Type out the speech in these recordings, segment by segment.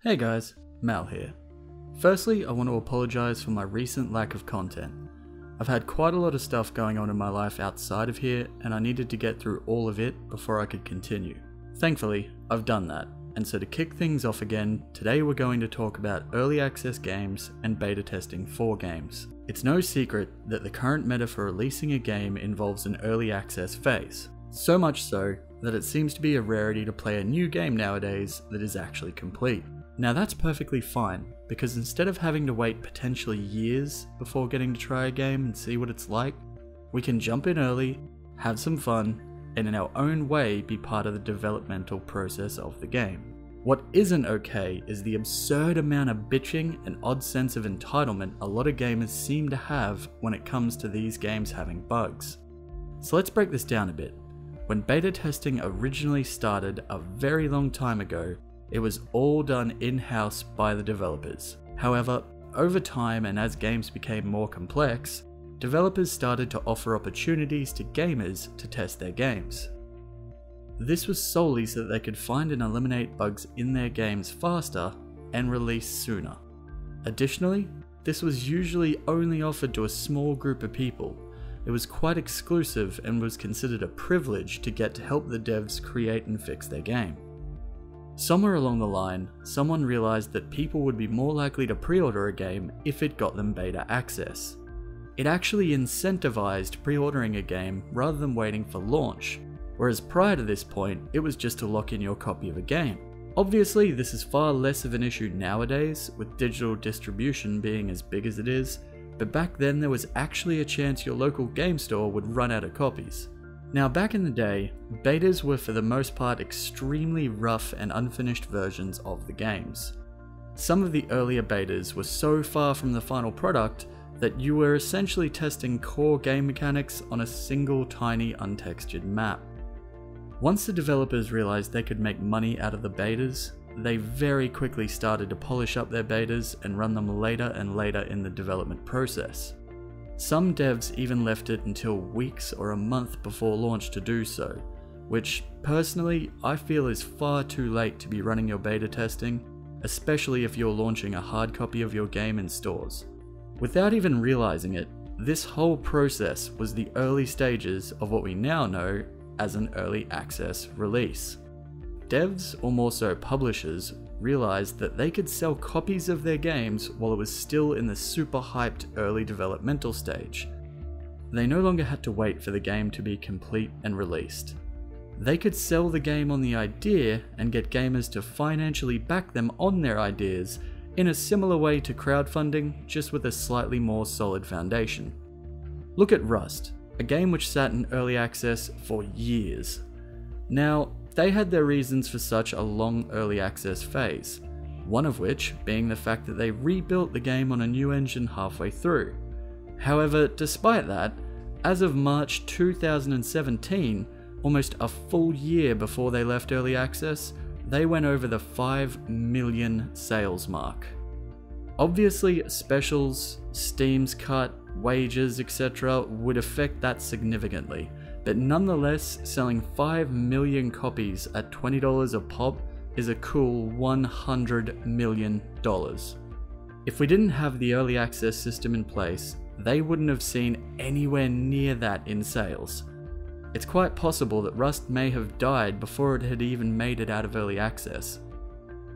Hey guys, Mal here. Firstly, I want to apologise for my recent lack of content. I've had quite a lot of stuff going on in my life outside of here, and I needed to get through all of it before I could continue. Thankfully, I've done that, and so to kick things off again, today we're going to talk about early access games and beta testing for games. It's no secret that the current meta for releasing a game involves an early access phase. So much so that it seems to be a rarity to play a new game nowadays that is actually complete. Now that's perfectly fine, because instead of having to wait potentially years before getting to try a game and see what it's like, we can jump in early, have some fun, and in our own way be part of the developmental process of the game. What isn't okay is the absurd amount of bitching and odd sense of entitlement a lot of gamers seem to have when it comes to these games having bugs. So let's break this down a bit. When beta testing originally started a very long time ago, it was all done in-house by the developers. However, over time and as games became more complex, developers started to offer opportunities to gamers to test their games. This was solely so that they could find and eliminate bugs in their games faster and release sooner. Additionally, this was usually only offered to a small group of people. It was quite exclusive and was considered a privilege to get to help the devs create and fix their game. Somewhere along the line, someone realized that people would be more likely to pre-order a game if it got them beta access. It actually incentivized pre-ordering a game rather than waiting for launch, whereas prior to this point, it was just to lock in your copy of a game. Obviously, this is far less of an issue nowadays, with digital distribution being as big as it is, but back then there was actually a chance your local game store would run out of copies. Now back in the day, betas were for the most part extremely rough and unfinished versions of the games. Some of the earlier betas were so far from the final product that you were essentially testing core game mechanics on a single tiny untextured map. Once the developers realized they could make money out of the betas, they very quickly started to polish up their betas and run them later and later in the development process. Some devs even left it until weeks or a month before launch to do so, which personally I feel is far too late to be running your beta testing, especially if you're launching a hard copy of your game in stores. Without even realizing it, this whole process was the early stages of what we now know as an early access release. Devs, or more so publishers, realized that they could sell copies of their games while it was still in the super hyped early developmental stage. They no longer had to wait for the game to be complete and released. They could sell the game on the idea and get gamers to financially back them on their ideas in a similar way to crowdfunding, just with a slightly more solid foundation. Look at Rust, a game which sat in early access for years. Now, they had their reasons for such a long early access phase, one of which being the fact that they rebuilt the game on a new engine halfway through. However, despite that, as of March 2017, almost a full year before they left early access, they went over the 5 million sales mark. Obviously, specials, Steam's cut, wages, etc. would affect that significantly. But nonetheless, selling 5 million copies at $20 a pop is a cool $100 million. If we didn't have the early access system in place, they wouldn't have seen anywhere near that in sales. It's quite possible that Rust may have died before it had even made it out of early access.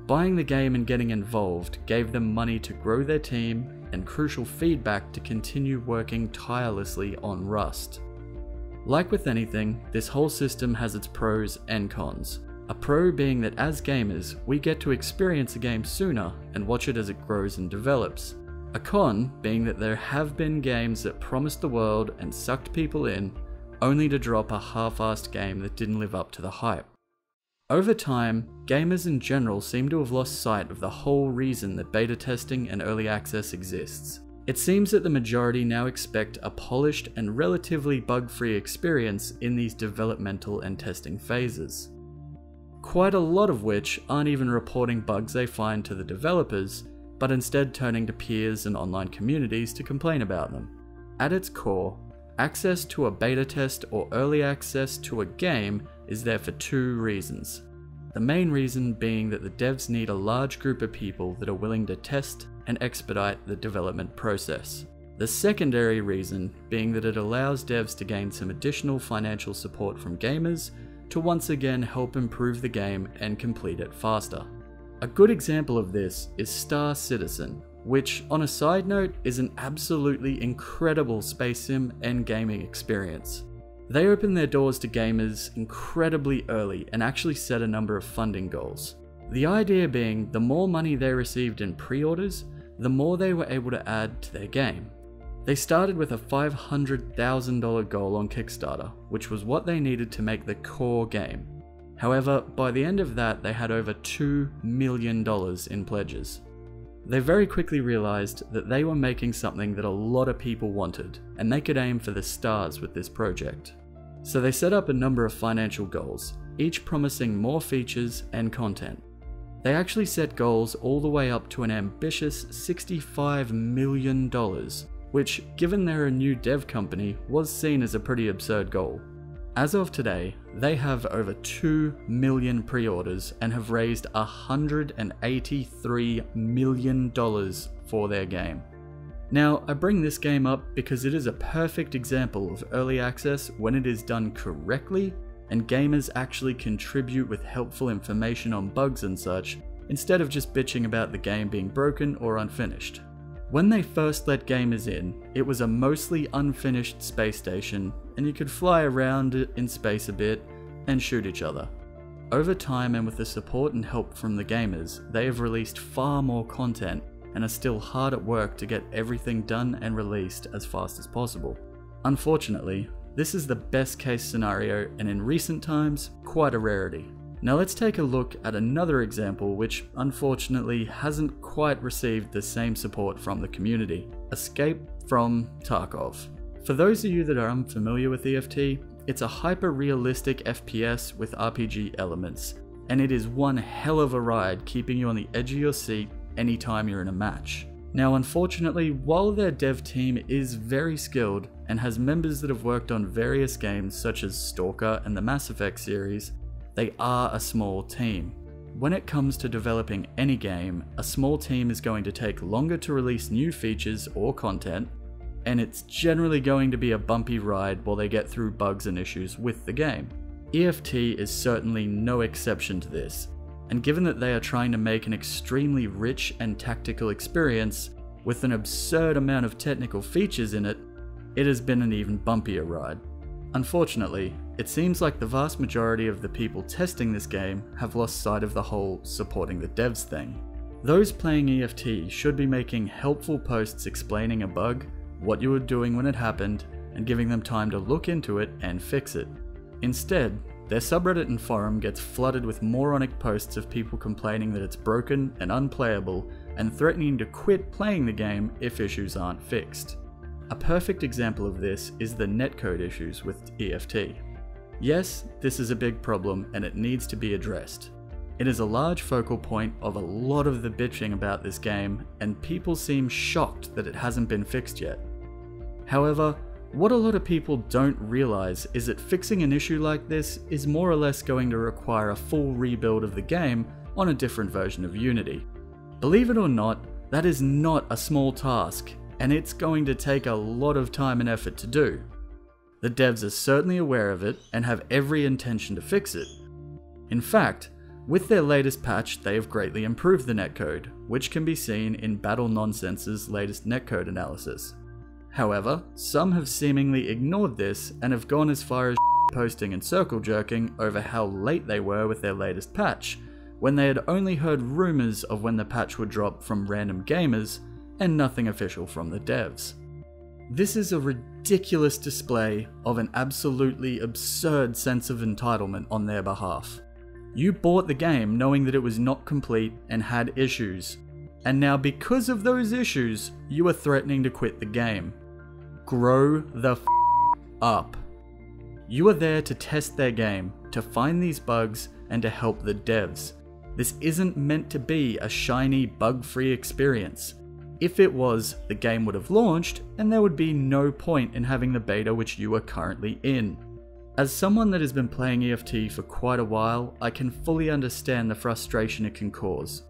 Buying the game and getting involved gave them money to grow their team and crucial feedback to continue working tirelessly on Rust. Like with anything, this whole system has its pros and cons. A pro being that as gamers, we get to experience a game sooner and watch it as it grows and develops. A con being that there have been games that promised the world and sucked people in, only to drop a half-assed game that didn't live up to the hype. Over time, gamers in general seem to have lost sight of the whole reason that beta testing and early access exists. It seems that the majority now expect a polished and relatively bug-free experience in these developmental and testing phases. Quite a lot of which aren't even reporting bugs they find to the developers, but instead turning to peers and online communities to complain about them. At its core, access to a beta test or early access to a game is there for two reasons. The main reason being that the devs need a large group of people that are willing to test and expedite the development process. The secondary reason being that it allows devs to gain some additional financial support from gamers to once again help improve the game and complete it faster. A good example of this is Star Citizen, which on a side note is an absolutely incredible space sim and gaming experience. They opened their doors to gamers incredibly early and actually set a number of funding goals. The idea being the more money they received in pre-orders, the more they were able to add to their game. They started with a $500,000 goal on Kickstarter, which was what they needed to make the core game. However, by the end of that, they had over $2 million in pledges. They very quickly realized that they were making something that a lot of people wanted, and they could aim for the stars with this project. So they set up a number of financial goals, each promising more features and content. They actually set goals all the way up to an ambitious $65 million, which, given they're a new dev company, was seen as a pretty absurd goal. As of today, they have over 2 million pre-orders and have raised $183 million for their game. Now, I bring this game up because it is a perfect example of early access when it is done correctly and gamers actually contribute with helpful information on bugs and such, instead of just bitching about the game being broken or unfinished. When they first let gamers in, it was a mostly unfinished space station, and you could fly around it in space a bit and shoot each other. Over time, and with the support and help from the gamers, they have released far more content and are still hard at work to get everything done and released as fast as possible. Unfortunately, this is the best case scenario, and in recent times, quite a rarity. Now let's take a look at another example which unfortunately hasn't quite received the same support from the community. Escape from Tarkov. For those of you that are unfamiliar with EFT, it's a hyper-realistic FPS with RPG elements, and it is one hell of a ride keeping you on the edge of your seat anytime you're in a match. Now unfortunately, while their dev team is very skilled and has members that have worked on various games such as Stalker and the Mass Effect series, they are a small team. When it comes to developing any game, a small team is going to take longer to release new features or content, and it's generally going to be a bumpy ride while they get through bugs and issues with the game. EFT is certainly no exception to this, and given that they are trying to make an extremely rich and tactical experience with an absurd amount of technical features in it, it has been an even bumpier ride. Unfortunately, it seems like the vast majority of the people testing this game have lost sight of the whole supporting the devs thing. Those playing EFT should be making helpful posts explaining a bug, what you were doing when it happened, and giving them time to look into it and fix it. Instead, their subreddit and forum gets flooded with moronic posts of people complaining that it's broken and unplayable and threatening to quit playing the game if issues aren't fixed. A perfect example of this is the netcode issues with EFT. Yes, this is a big problem and it needs to be addressed. It is a large focal point of a lot of the bitching about this game, and people seem shocked that it hasn't been fixed yet. However, what a lot of people don't realize is that fixing an issue like this is more or less going to require a full rebuild of the game on a different version of Unity. Believe it or not, that is not a small task, and it's going to take a lot of time and effort to do. The devs are certainly aware of it and have every intention to fix it. In fact, with their latest patch, they have greatly improved the netcode, which can be seen in Battle Nonsense's latest netcode analysis. However, some have seemingly ignored this and have gone as far as posting and circle jerking over how late they were with their latest patch, when they had only heard rumors of when the patch would drop from random gamers and nothing official from the devs. This is a ridiculous display of an absolutely absurd sense of entitlement on their behalf. You bought the game knowing that it was not complete and had issues, and now because of those issues, you are threatening to quit the game. Grow the f up. You are there to test their game, to find these bugs, and to help the devs. This isn't meant to be a shiny, bug-free experience. If it was, the game would have launched, and there would be no point in having the beta which you are currently in. As someone that has been playing EFT for quite a while, I can fully understand the frustration it can cause.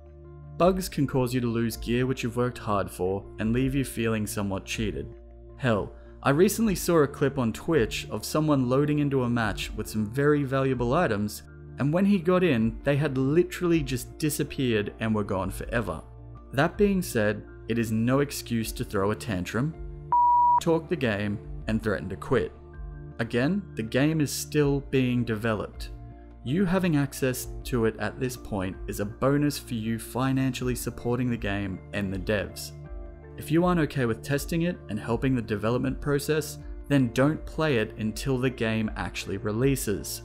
Bugs can cause you to lose gear which you've worked hard for and leave you feeling somewhat cheated. Hell, I recently saw a clip on Twitch of someone loading into a match with some very valuable items, and when he got in, they had literally just disappeared and were gone forever. That being said, it is no excuse to throw a tantrum, talk the game, and threaten to quit. Again, the game is still being developed. You having access to it at this point is a bonus for you financially supporting the game and the devs. If you aren't okay with testing it and helping the development process, then don't play it until the game actually releases.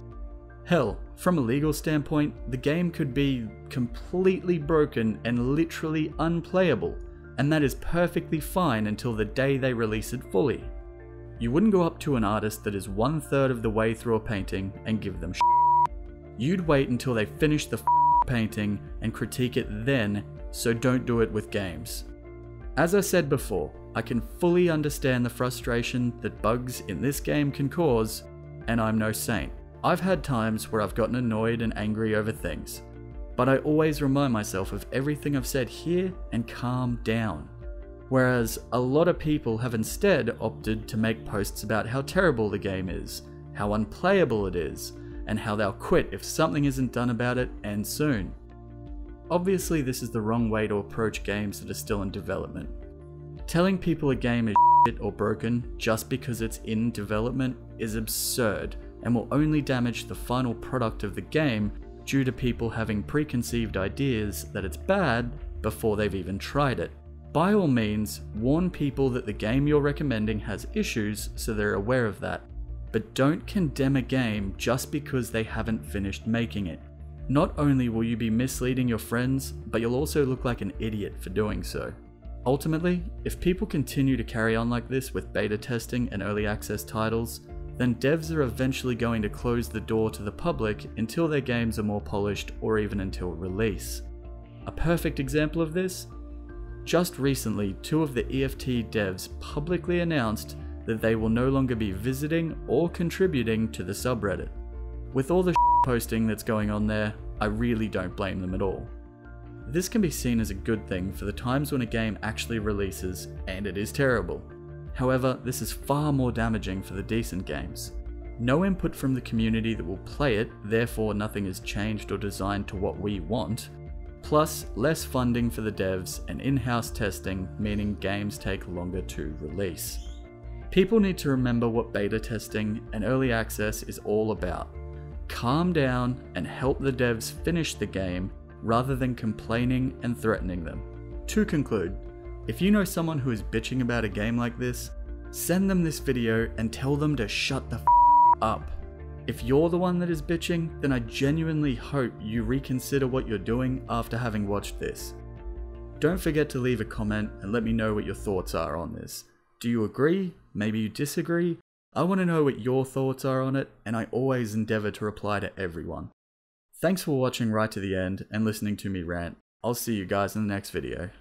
Hell, from a legal standpoint, the game could be completely broken and literally unplayable, and that is perfectly fine until the day they release it fully. You wouldn't go up to an artist that is 1/3 of the way through a painting and give them shit. You'd wait until they finish the painting and critique it then, so don't do it with games. As I said before, I can fully understand the frustration that bugs in this game can cause, and I'm no saint. I've had times where I've gotten annoyed and angry over things, but I always remind myself of everything I've said here and calm down. Whereas a lot of people have instead opted to make posts about how terrible the game is, how unplayable it is, and how they'll quit if something isn't done about it and soon. Obviously, this is the wrong way to approach games that are still in development. Telling people a game is shit or broken just because it's in development is absurd and will only damage the final product of the game due to people having preconceived ideas that it's bad before they've even tried it. By all means, warn people that the game you're recommending has issues so they're aware of that, but don't condemn a game just because they haven't finished making it. Not only will you be misleading your friends, but you'll also look like an idiot for doing so. Ultimately, if people continue to carry on like this with beta testing and early access titles, then devs are eventually going to close the door to the public until their games are more polished or even until release. A perfect example of this? Just recently, 2 of the EFT devs publicly announced that they will no longer be visiting or contributing to the subreddit. With all the posting that's going on there, I really don't blame them at all. This can be seen as a good thing for the times when a game actually releases and it is terrible. However, this is far more damaging for the decent games. No input from the community that will play it, therefore nothing is changed or designed to what we want. Plus, less funding for the devs and in-house testing, meaning games take longer to release. People need to remember what beta testing and early access is all about. Calm down and help the devs finish the game rather than complaining and threatening them. To conclude, if you know someone who is bitching about a game like this, send them this video and tell them to shut the up. If you're the one that is bitching, then I genuinely hope you reconsider what you're doing after having watched this. Don't forget to leave a comment and let me know what your thoughts are on this. Do you agree? Maybe you disagree? I want to know what your thoughts are on it, and I always endeavour to reply to everyone. Thanks for watching right to the end and listening to me rant. I'll see you guys in the next video.